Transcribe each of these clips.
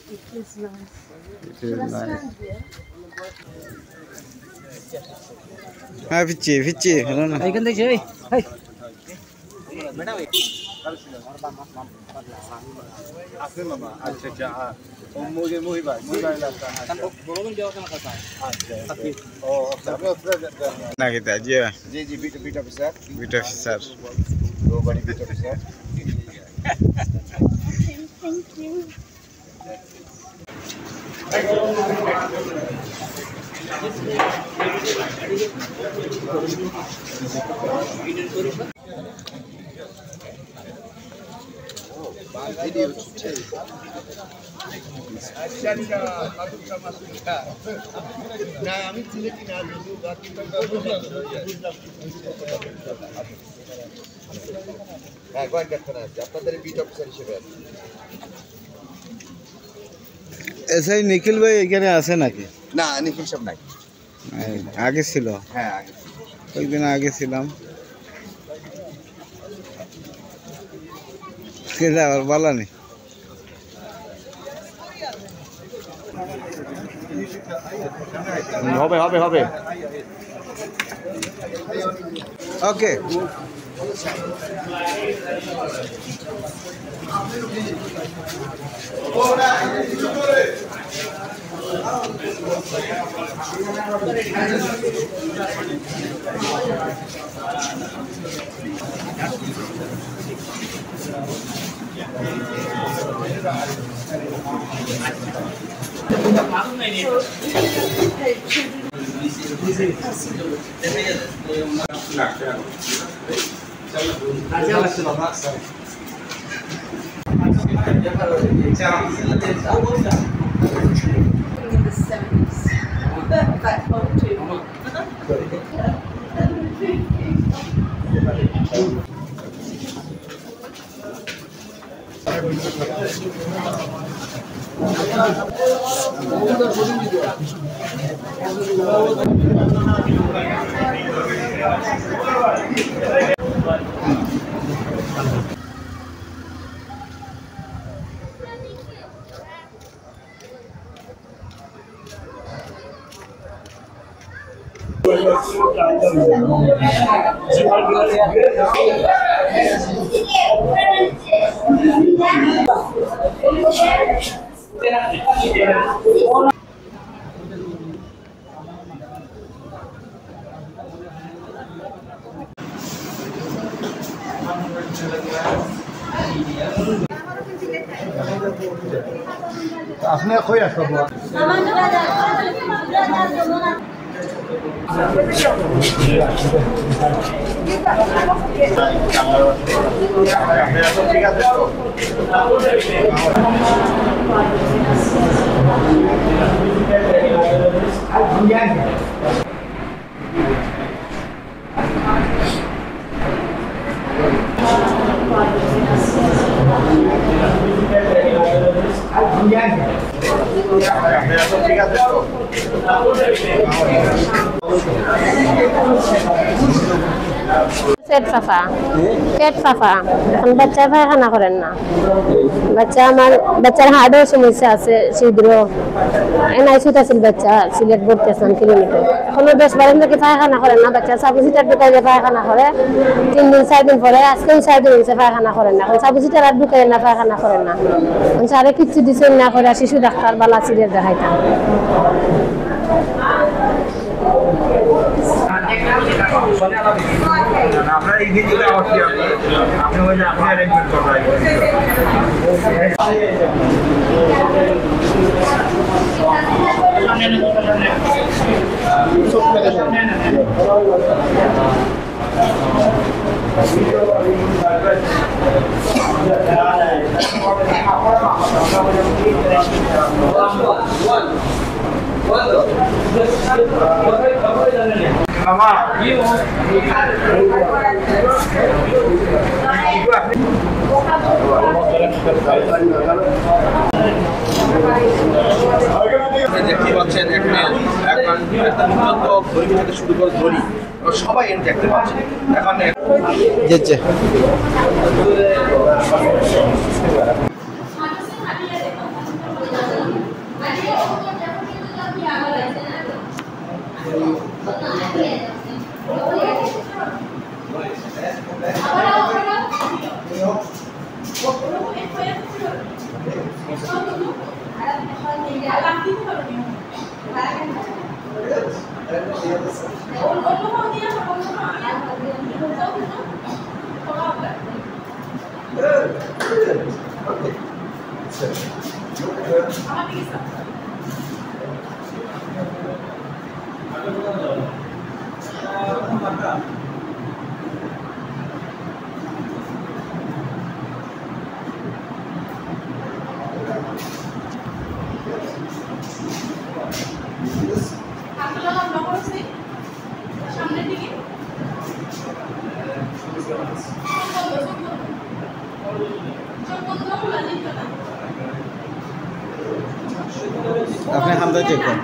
It is nice. It is nice. Stand there. হ্যাঁ ফিচ্ছি হলো না এইখান থেকে এই হাই ম্যাডাম আছে মামা আচ্ছা আচ্ছা ও মুহি ভাই লাগতা আছে বলুন যাও কেন কথা আচ্ছা ও আপনি না কিতা জি জি বিট অফিসার স্যার দো বড়ি বিট অফিসার Thank you. না আমি সিলেটি না যদিও বাকি হ্যাঁ গোয়েন্দা থানা আছে আপনাদের বিট অফিসার হিসেবে আছে এসআই নিখিল ভাই এখানে আছে নাকি না নিখিল সব নাই আগে ছিল হ্যাঁ আগে কয়েকদিন আগে ছিলাম আবার বলা নেই হবে ওকে In the 70s. Back home too. আপনি কই আসব ঠিক আছে ঠিক আছে পেট ফাফা এখন বাচ্চা পায়খানা করেন না বাচ্চার হার্টের সমস্যা আছে শীঘ্র এনআইসিউত আছিল বাচ্চা সিলেট বর্তেছেন কিলোমিটার এখনো 10-12 থেকে পায়খানা করেন না বাচ্চা সাবসিটার ঢুকাইলে পায়খানা করে 3 দিন 4 দিন পরে আজকেও 4 দিন হয়েছে পায়খানা করেন না এখন সাবসিটার আর ঢুকাই না পায়খানা করেন না স্যারে কিচ্ছু দিচ্ছেন না করে শিশু ডাক্তার বালা সিলেট দেখাইতাম আপনারা এই দিনগুলো অবশ্যই আপনি ওই যে আপনি অ্যারেঞ্জমেন্ট করবেন মামা দেখতে পাচ্ছেন একটা শুরু করে ধরি সবাই এর দেখতে পাচ্ছেন এখন আপনি হামদা চেক করেন।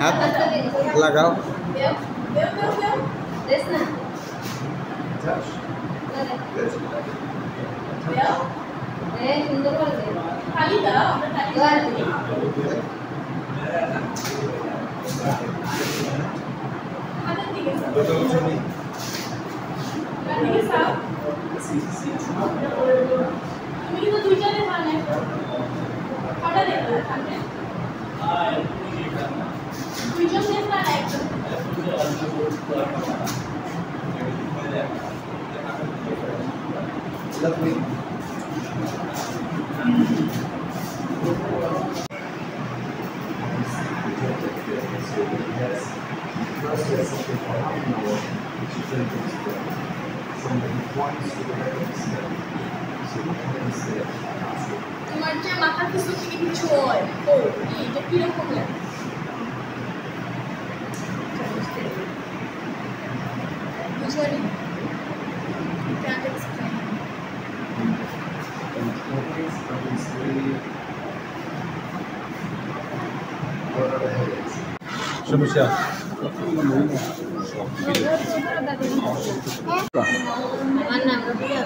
হাত লাগাও। তোমার যে মাথার কিছু থেকে কিছু হয় ও এটা কিরকম লাগে বুঝলি সমস্যা আমার নাম রবিনা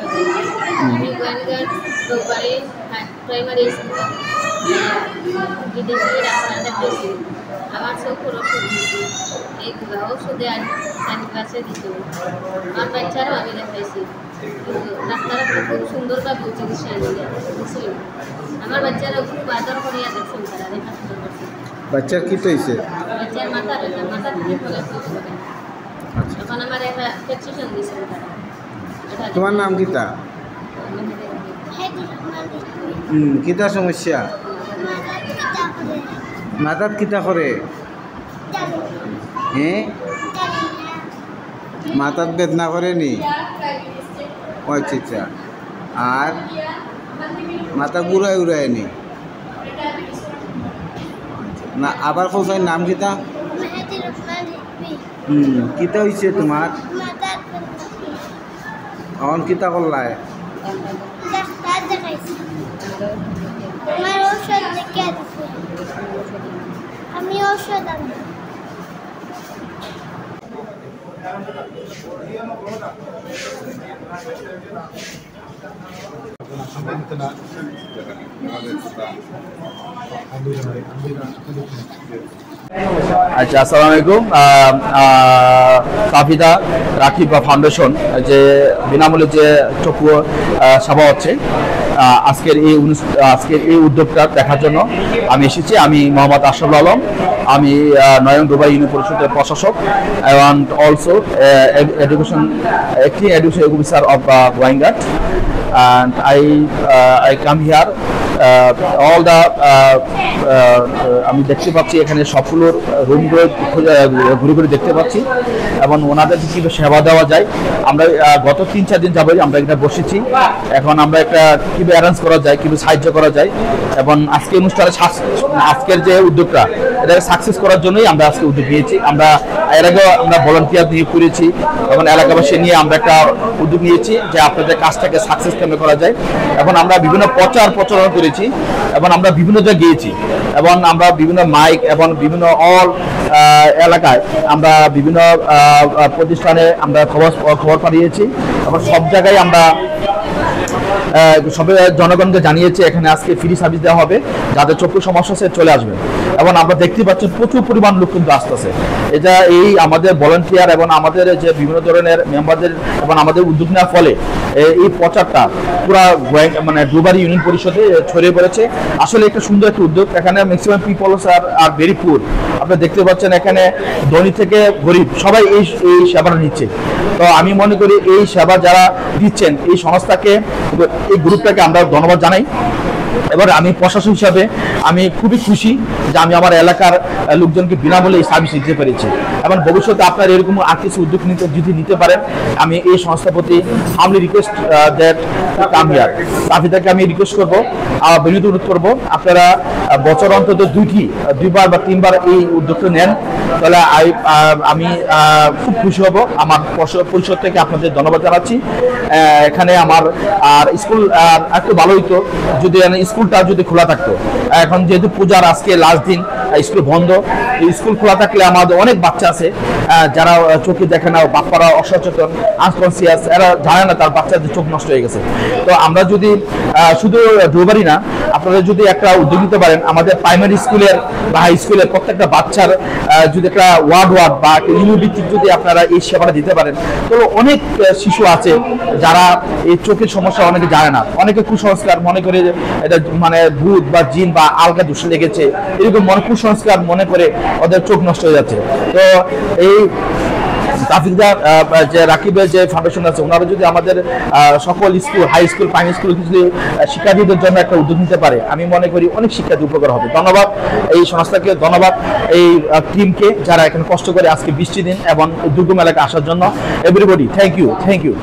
আমি গোয়ালঘাট চৌবাড়ি প্রাইমারি স্কুল বিদেশি ডাক্তার দেখাইছি আমার চোখের ওষুধ দিয়েছি এইগুলো ওষুধে আর 4 ক্লাসে দিত আমার বাচ্চারও আমি দেখাইছি ডাক্তাররা খুব সুন্দরভাবে চিকিৎসা দিয়েছিল আমার বাচ্চারা খুব আদর করিয়া দেখছেন তারা দেখাশোনা করছে বাচ্চার কি হয়েছে? বাচ্চার মাথা থেকে ফলে এখন আমার একটা প্রেসক্রিপশন দিয়েছিল তারা তোমার নাম কিতা? কিতা সমস্যা? মাথাত কিতা করে? হ্যাঁ মাথাত বেদনা করেনি? আচ্ছা আচ্ছা। আর মাথা ঘুরায় উড়ায়নি না? আবার কোথায় নাম কিতা? কিতা হয়েছে তোমার? এখন কিতা করলায়? আমি ঔষধ আনবো। আচ্ছা, আসসালামু আলাইকুম। সাফিদা রাকিব ফাউন্ডেশন যে বিনামূল্যে যে চক্ষু সেবা হচ্ছে, আজকের এই উদ্যোগটা দেখার জন্য আমি এসেছি। আমি মোহাম্মদ আশরাফুল আলম, আমি নয়ং দুবাই ইউনিয়ন পরিষদের প্রশাসক and also education officer of Goainghat, and I come here all the আমি দেখতে পাচ্ছি এখানে সবগুলো রুমগুলো ঘুরে ঘুরে দেখতে পাচ্ছি এবং ওনাদেরকে কীভাবে সেবা দেওয়া যায়। আমরা গত 3-4 দিন যাবো আমরা এখানে বসেছি। এখন আমরা একটা কীভাবে অ্যারেঞ্জ করা যায়, কীভাবে সাহায্য করা যায়, এবং আজকে অনুষ্ঠানে আজকের যে উদ্যোগটা এটাকে সাকসেস করার জন্যই আমরা আজকে উদ্যোগ নিয়েছি। আমরা এর আগেও আমরা ভলান্টিয়ার নিয়োগ করেছি এবং এলাকাবাসী নিয়ে আমরা একটা উদ্যোগ নিয়েছি যে আপনাদের কাজটাকে সাকসেস কেমন করা যায়। এখন আমরা বিভিন্ন প্রচারণা করেছি করেছি এবং আমরা বিভিন্ন জায়গায় গিয়েছি এবং আমরা বিভিন্ন মাইক এবং বিভিন্ন অল এলাকায় আমরা বিভিন্ন প্রতিষ্ঠানে আমরা খবর পাঠিয়েছি এবং সব জায়গায় আমরা সবাই জনগণকে জানিয়েছে এখানে আজকে ফ্রি সার্ভিস দেওয়া হবে, যাদের চোখের সমস্যা আছে চলে আসবেন। এবং আমরা দেখতে পাচ্ছি প্রচুর পরিমাণ লোক কিন্তু আসতেছে। এটা এই আমাদের ভলান্টিয়ার এবং আমাদের যে বিভিন্ন ধরনের মেম্বারদের এবং আমাদের উদ্যোগ নেওয়ার ফলে এই প্রচারটা পুরা মানে ডুবারি ইউনিয়ন পরিষদে ছড়িয়ে পড়েছে। আসলে একটা সুন্দর একটা উদ্যোগ। এখানে ম্যাক্সিমাম পিপলস আর ভেরি পুর। আপনারা দেখতে পাচ্ছেন এখানে ধনী থেকে গরিব সবাই এই সেবাটা নিচ্ছে। তো আমি মনে করি এই সেবা যারা দিচ্ছেন এই সংস্থাকে, এই গ্রুপটাকে আমরা ধন্যবাদ জানাই। এবার আমি প্রশাসন হিসাবে আমি খুবই খুশি যে আমি আমার এলাকার লোকজনকে বিনামূল্যে এই সার্ভিস দিতে পেরেছি এবং ভবিষ্যতে আপনার এরকম আর কিছু উদ্যোগ যদি নিতে পারেন আমি এই সংস্থার প্রতি humbly request that come here. তাকে আমি রিকোয়েস্ট করবো, বিনীত অনুরোধ করবো আপনারা বছর অন্তত দুইবার বা তিনবার এই উদ্যোগটা নেন, তাহলে আমি খুব খুশি হব। আমার পরিষদ থেকে আপনাদের ধন্যবাদ জানাচ্ছি। এখানে আমার আর স্কুল একটু ভালো হইতো যদি স্কুলটা যদি খোলা থাকতো। এখন যেহেতু পূজার আজকে লাস্ট দিন, স্কুল বন্ধ, স্কুল খোলা থাকলে আমাদের অনেক বাচ্চা আছে যারা চোখে দেখে না, বাপ্পারা অসচেতন, আনকনসিয়াস, এরা জানে না তার বাচ্চাদের চোখ নষ্ট হয়ে গেছে। তো আমরা যদি শুধু ডুবারি না, আপনারা যদি একটা উদ্যোগ নিতে পারেন আমাদের প্রাইমারি স্কুলের বা হাই স্কুলের প্রত্যেকটা বাচ্চার যদি একটা ওয়ার্ড বা ইউনিট ভিত্তিক যদি আপনারা এই সেবাটা দিতে পারেন, তো অনেক শিশু আছে যারা এই চোখের সমস্যা অনেকে জানে না, অনেকে কুসংস্কার মনে করে এটা মানে ভূত বা জিন বা আলগা দোষ লেগেছে, এরকম কুসংস্কার মনে করে ওদের চোখ নষ্ট হয়ে যাচ্ছে। তো এই তাফিকদার যে রাকিবের যে ফাউন্ডেশন আছে, ওনারা যদি আমাদের সকল school, high school, primary school যদি শিক্ষার্থীদের জন্য একটা উদ্যোগ নিতে পারে, আমি মনে করি অনেক শিক্ষার্থী উপকার হবে। ধন্যবাদ এই সংস্থাকে, ধন্যবাদ এই টিমকে যারা এখানে কষ্ট করে আজকে বৃষ্টি দিন এবং দুর্গম এলাকায় আসার জন্য। Everybody thank you.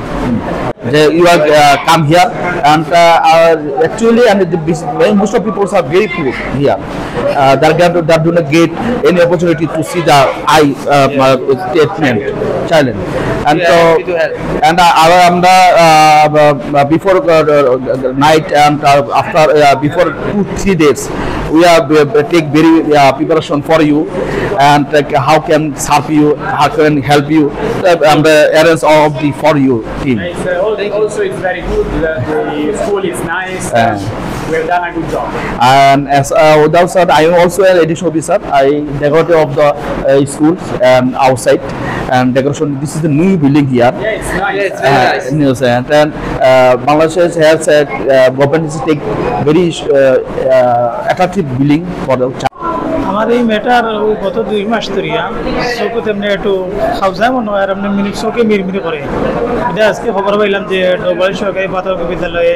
You have come here and actually and most of people are very poor here. They do not get any opportunity to see the eye treatment challenge. And so and before night and after before 2-3 days we have take very preparation for you and how can serve you, how can help you and arrange all of the for you team. Also, it's very good. The school is nice. We have done a good job. And as without said, I am also an education officer. I decorator of the schools and outside and decoration. This is the new building here. Yeah, it's nice. Yes, and Bangladesh has government is take very attractive building for the child. আমার এই মেটার গত 2 মাস ধরিয়া চোখে তেমনি একটু খাওয়া মনে হয় আর এমনি মিনিট চোখে মিরমিরি করে। এটা আজকে খবর পাইলাম যে ডোবারি সরকারি প্রাথমিক বিদ্যালয়ে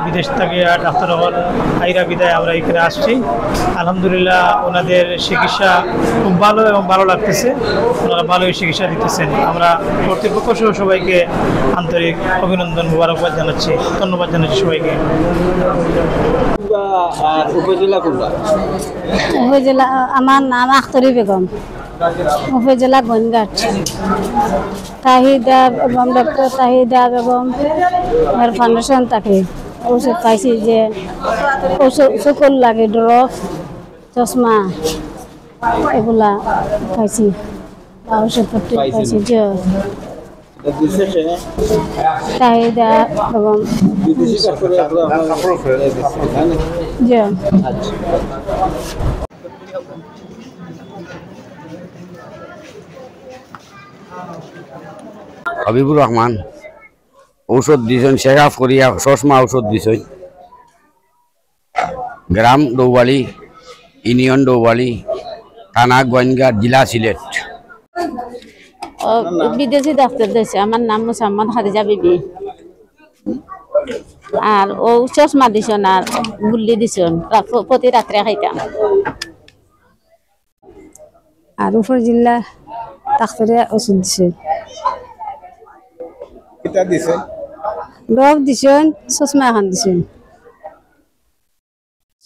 বিদেশ থেকে ডাক্তার হল আইরা বিদায় আমরা এখানে আসছি। আলহামদুলিল্লাহ ওনাদের চিকিৎসা খুব ভালো এবং ভালো লাগতেছে, ওনারা ভালোই চিকিৎসা দিতেছেন। আমরা কর্তৃপক্ষ সহ সবাইকে আন্তরিক অভিনন্দন মোবারকবাদ জানাচ্ছি, ধন্যবাদ জানাচ্ছি সবাইকে। উপজেলা আমার নাম আখতরি বেগম, উপজেলা বনগাঁট। তাহিদা বেগম, ডক্টর তাহিদা বেগম আমার ফাউন্ডেশন থাকে ওষুধ পাইছি যে ওষুধ চকুর লাগে, ড্রপ, চশমা এগুলা পাইছি, ওষুধপত্র পাইছি। যে তাহিদা বেগম যে হাবিবুর রহমান ঔষধ দিছেন, চেক আপ করিয়া চশমা ঔষধ দিছেন। গ্রাম ডৌবালি, ইউনিয়ন ডৌবালি, থানা গোয়েনঘাট, জেলা সিলেট। বিদেশি ডাক্তার দিয়েছে, আমার নাম মোসাম্মদ খাদিজা বিবি। আর ও চশমা দিছন আর গুল্লি দিছন, প্রতি রাত্রে খাইতাম। আর উপজেলা ডাক্তারে ওষুধ দিছে, ডব দিছেন, চশমা এখন দিছেন।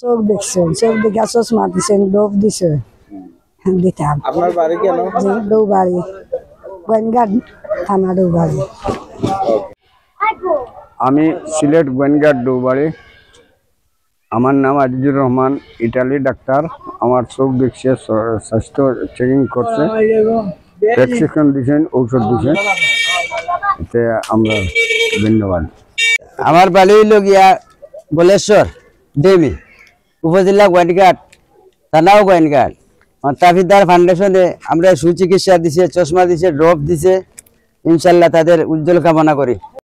চোখ দেখছেন, চোখ দেখা চশমা দিছেন, ডব দিছে দিতাম। আপনার বাড়ি কেন? ডৌবাড়ি, গোয়েনঘাট থানা ডৌবাড়ি। আমি সিলেট গোয়েনঘাট ডৌবাড়ি। আমার নাম আজিজুর রহমান, ইটালি ডাক্তার। আমার চোখ দেখছে, স্বাস্থ্য চেকিং করছে, প্রেসক্রিপশন দিয়েছেন, ঔষধ দিয়েছেন, এতে আমরা ধন্যবাদ। আমার বাড়ি হইল গিয়া বলেশ্বর ডেমি, উপজেলা গোয়াইনঘাট, থানাও গোয়াইনঘাট। তাফিদার ফাউন্ডেশনে আমরা সুচিকিৎসা দিছে, চশমা দিছে, ড্রপ দিছে। ইনশাল্লাহ তাদের উজ্জ্বল কামনা করি।